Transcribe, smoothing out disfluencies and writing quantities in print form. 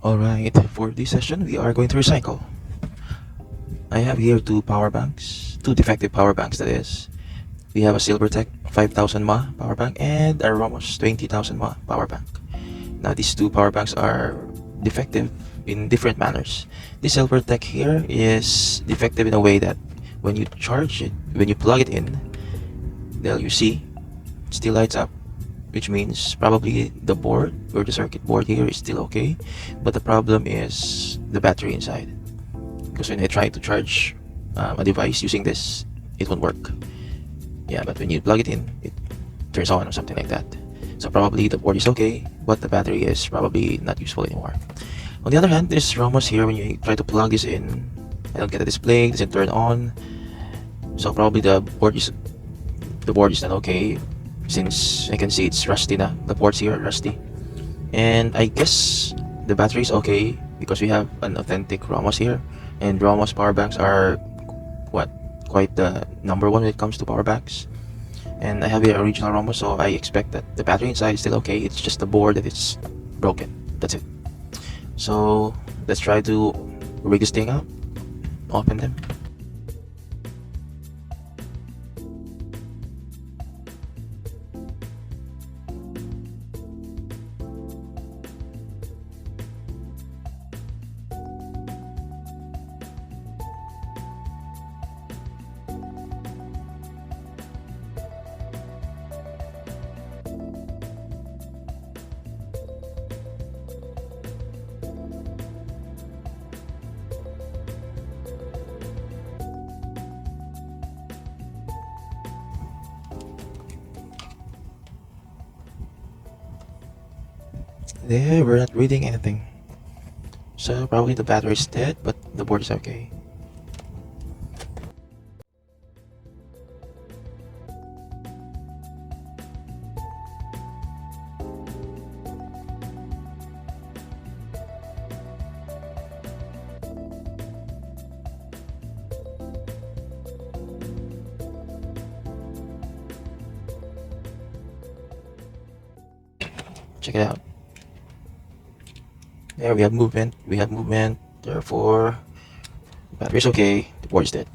Alright, for this session we are going to recycle. I have here two power banks, two defective power banks that is. We have a Silvertech 5000 mAh power bank and a Ramos 20,000 mAh power bank. Now these two power banks are defective in different manners. This Silvertech here is defective in a way that when you charge it, when you plug it in, there you see it still lights up, which means probably the board or the circuit board here is still okay, but the problem is the battery inside, because when I try to charge a device using this, it won't work. Yeah, but when you plug it in, it turns on or something like that. So probably the board is okay, but the battery is probably not useful anymore. On the other hand, this Ramos here, when you try to plug this in, I don't get a display, doesn't turn on. So probably the board is not okay, since I can see it's rusty na. The ports here are rusty. And I guess the battery is okay because we have an authentic Ramos here. And Ramos power banks are quite the number one when it comes to power banks. And I have the original Ramos, so I expect that the battery inside is still okay. It's just the board that is broken. That's it. So let's try to rig this thing up, open them. There, we're not reading anything. So probably the battery is dead, but the board is okay. Check it out. There we have movement. Therefore, battery is okay. The board is dead.